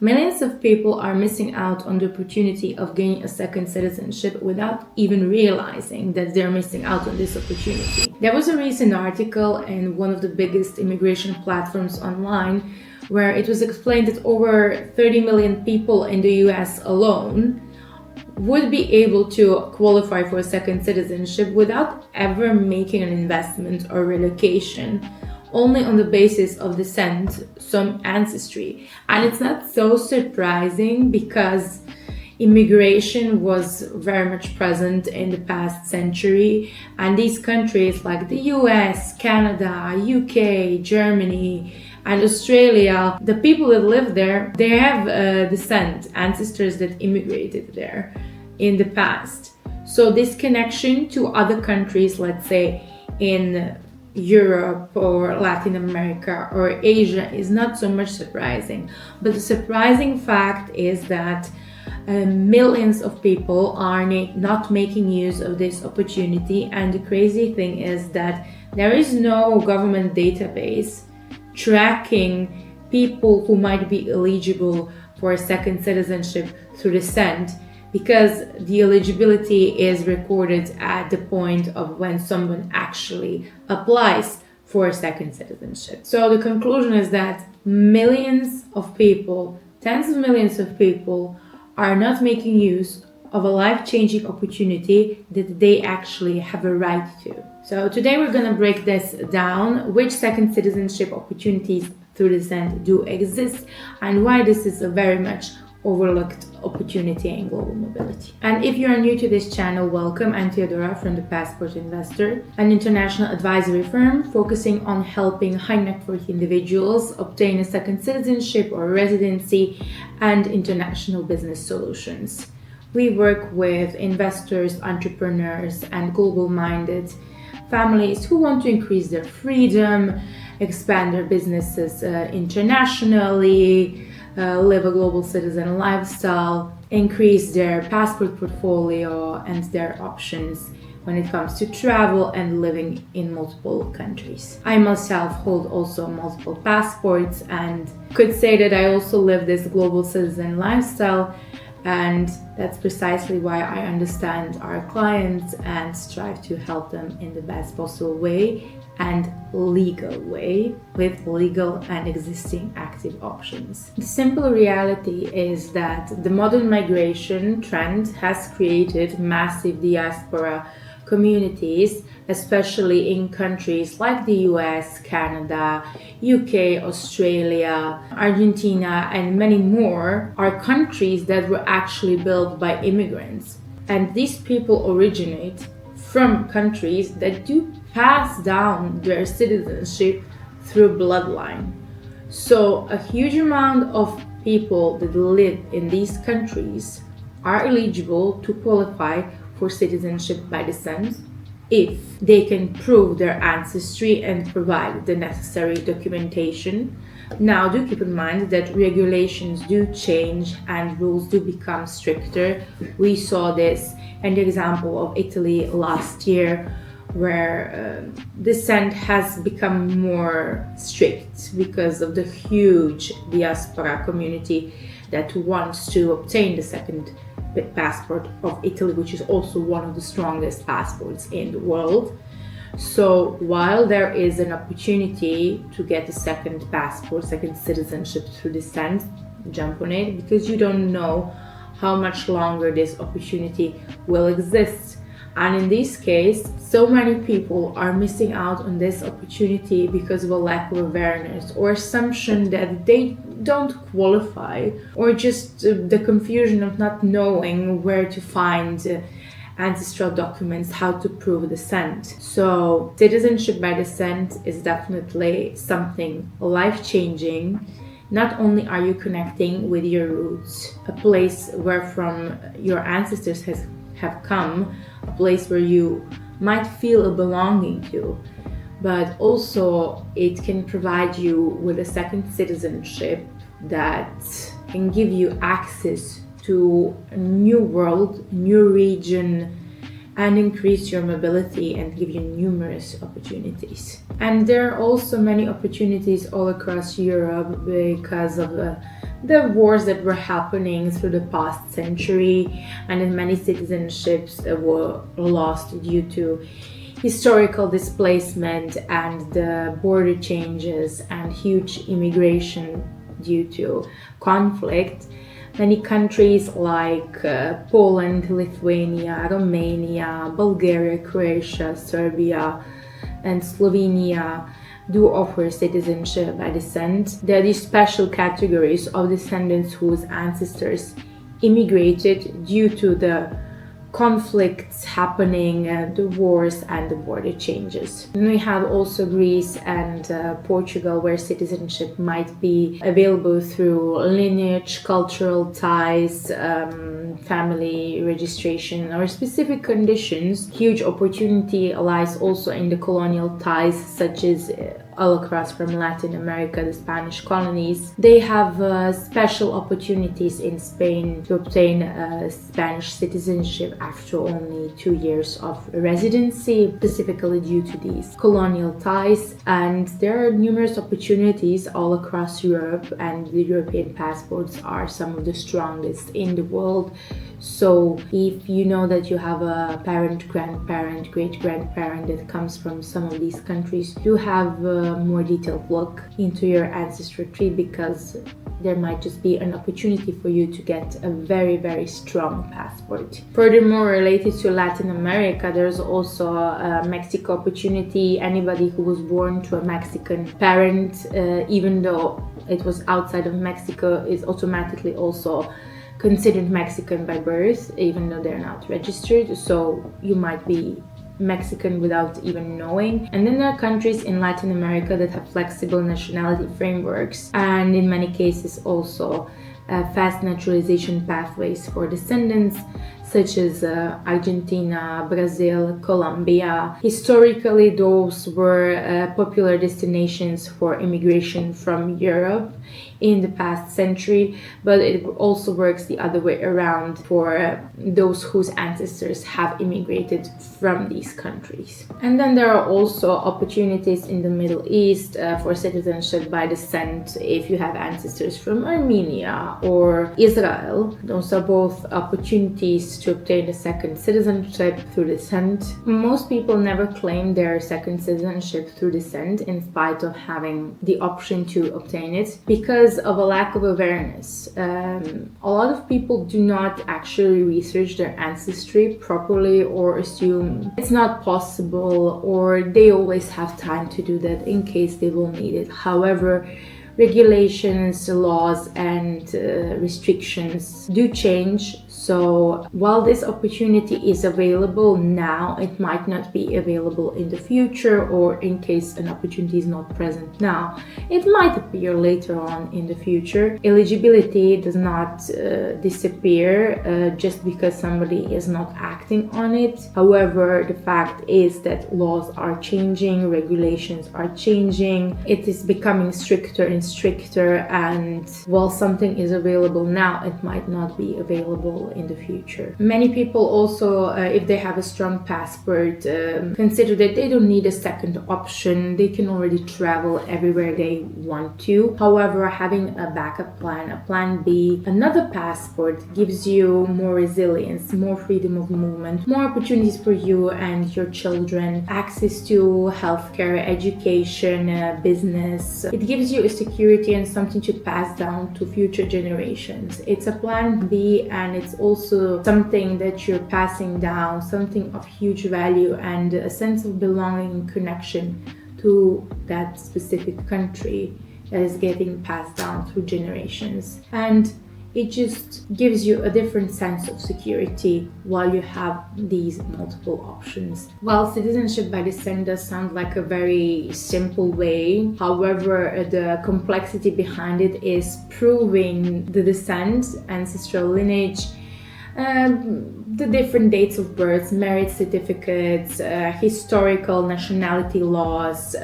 Millions of people are missing out on the opportunity of gaining a second citizenship without even realizing that they're missing out on this opportunity. There was a recent article in one of the biggest immigration platforms online where it was explained that over 30 million people in the US alone would be able to qualify for a second citizenship without ever making an investment or relocation, only on the basis of descent, some ancestry. And it's not so surprising because immigration was very much present in the past century, and these countries like the US, Canada, UK, Germany, and Australia, the people that live there, they have descent, ancestors that immigrated there in the past. So this connection to other countries, let's say in Europe or Latin America or Asia, is not so much surprising. But the surprising fact is that millions of people are not making use of this opportunity. And the crazy thing is that there is no government database tracking people who might be eligible for a second citizenship through descent, because the eligibility is recorded at the point of when someone actually applies for a second citizenship. So the conclusion is that millions of people, tens of millions of people, are not making use of a life-changing opportunity that they actually have a right to. So today we're going to break this down, which second citizenship opportunities through descent do exist and why this is a very much overlooked opportunity in global mobility. And if you are new to this channel, welcome. I'm Theodora from the Passport Investor, an international advisory firm focusing on helping high net worth individuals obtain a second citizenship or residency and international business solutions. We work with investors, entrepreneurs, and global-minded families who want to increase their freedom, expand their businesses internationally, live a global citizen lifestyle, increase their passport portfolio and their options when it comes to travel and living in multiple countries. I myself hold also multiple passports and could say that I also live this global citizen lifestyle, and that's precisely why I understand our clients and strive to help them in the best possible way and legal way with legal and existing active options. The simple reality is that the modern migration trend has created massive diaspora communities, especially in countries like the US, Canada, UK, Australia, Argentina, and many more are countries that were actually built by immigrants. And these people originate from countries that do pass down their citizenship through bloodline. So a huge amount of people that live in these countries are eligible to qualify for citizenship by descent if they can prove their ancestry and provide the necessary documentation. Now, do keep in mind that regulations do change and rules do become stricter. We saw this in the example of Italy last year, where descent has become more strict because of the huge diaspora community that wants to obtain the second passport of Italy, which is also one of the strongest passports in the world. So while there is an opportunity to get a second passport, second citizenship through descent, jump on it, because you don't know how much longer this opportunity will exist. And in this case, so many people are missing out on this opportunity because of a lack of awareness or assumption that they don't qualify, or just the confusion of not knowing where to find ancestral documents, how to prove descent. So citizenship by descent is definitely something life-changing. Not only are you connecting with your roots, a place where from your ancestors have come, a place where you might feel a belonging to, but also it can provide you with a second citizenship that can give you access to a new world, new region, and increase your mobility and give you numerous opportunities. And there are also many opportunities all across Europe because of the the wars that were happening through the past century, and then many citizenships were lost due to historical displacement and the border changes and huge immigration due to conflict. Many countries like Poland, Lithuania, Romania, Bulgaria, Croatia, Serbia, and Slovenia do offer citizenship by descent. There are these special categories of descendants whose ancestors immigrated due to the conflicts happening, the wars and the border changes. And we have also Greece and Portugal, where citizenship might be available through lineage, cultural ties, family registration, or specific conditions. Huge opportunity lies also in the colonial ties, such as all across from Latin America, the Spanish colonies. They have special opportunities in Spain to obtain Spanish citizenship after only 2 years of residency, specifically due to these colonial ties. And there are numerous opportunities all across Europe, and the European passports are some of the strongest in the world. So if you know that you have a parent, grandparent, great-grandparent that comes from some of these countries, do have a more detailed look into your ancestry tree, because there might just be an opportunity for you to get a very, very strong passport. Furthermore, related to Latin America, there's also a Mexico opportunity. Anybody who was born to a Mexican parent, even though it was outside of Mexico, is automatically also considered Mexican by birth, even though they're not registered. So you might be Mexican without even knowing. And then there are countries in Latin America that have flexible nationality frameworks, and in many cases also fast naturalization pathways for descendants, such as Argentina, Brazil, Colombia. Historically, those were popular destinations for immigration from Europe in the past century, but it also works the other way around for those whose ancestors have immigrated from these countries. And then there are also opportunities in the Middle East for citizenship by descent if you have ancestors from Armenia or Israel. Those are both opportunities to obtain a second citizenship through descent. Most people never claim their second citizenship through descent in spite of having the option to obtain it, because of a lack of awareness. A lot of people do not actually research their ancestry properly, or assume it's not possible, or they always have time to do that in case they will need it. However, regulations, laws, and restrictions do change. So while this opportunity is available now, it might not be available in the future, or in case an opportunity is not present now, it might appear later on in the future. Eligibility does not disappear just because somebody is not acting on it. However, the fact is that laws are changing, regulations are changing, it is becoming stricter and stricter, and while something is available now, it might not be available in the future. Many people also, if they have a strong passport, consider that they don't need a second option. They can already travel everywhere they want to. However, having a backup plan, a plan B, another passport, gives you more resilience, more freedom of movement, more opportunities for you and your children, access to healthcare, education, business. It gives you a security and something to pass down to future generations. It's a plan B, and it's also something that you're passing down, something of huge value, and a sense of belonging and connection to that specific country that is getting passed down through generations. And it just gives you a different sense of security while you have these multiple options. While citizenship by descent does sound like a very simple way, however, the complexity behind it is proving the descent, ancestral lineage, the different dates of birth, marriage certificates, historical nationality laws.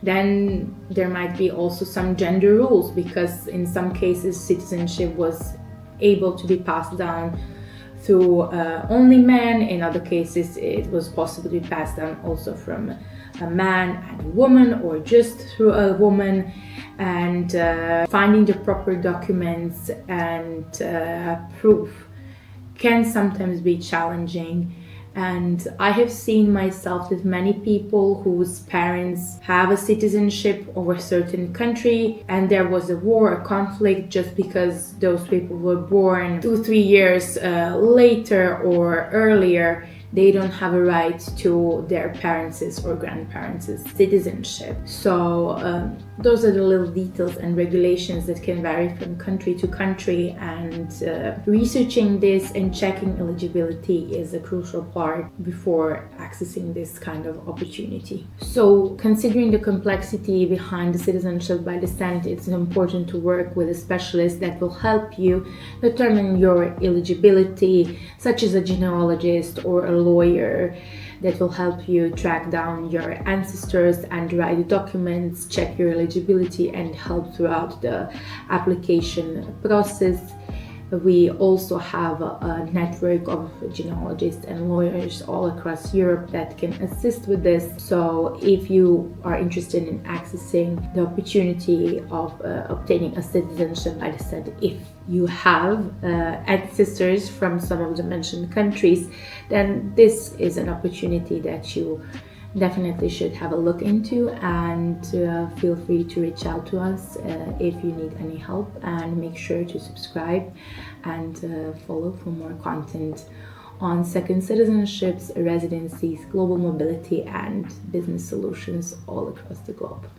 Then there might be also some gender rules, because in some cases citizenship was able to be passed down through only men. In other cases it was possible to be passed down also from a man and a woman or just through a woman, and finding the proper documents and proof can sometimes be challenging. And I have seen myself with many people whose parents have a citizenship of a certain country, and there was a war, a conflict, just because those people were born 2, 3 years later or earlier. They don't have a right to their parents' or grandparents' citizenship. So those are the little details and regulations that can vary from country to country, and researching this and checking eligibility is a crucial part before accessing this kind of opportunity. So considering the complexity behind the citizenship by descent, it's important to work with a specialist that will help you determine your eligibility, such as a genealogist or a lawyer, that will help you track down your ancestors and write the documents, check your eligibility, and help throughout the application process. We also have a network of genealogists and lawyers all across Europe that can assist with this. So if you are interested in accessing the opportunity of obtaining a citizenship by descent, if you have ancestors from some of the mentioned countries, then this is an opportunity that you definitely should have a look into, and feel free to reach out to us if you need any help, and make sure to subscribe and follow for more content on second citizenships, residencies, global mobility, and business solutions all across the globe.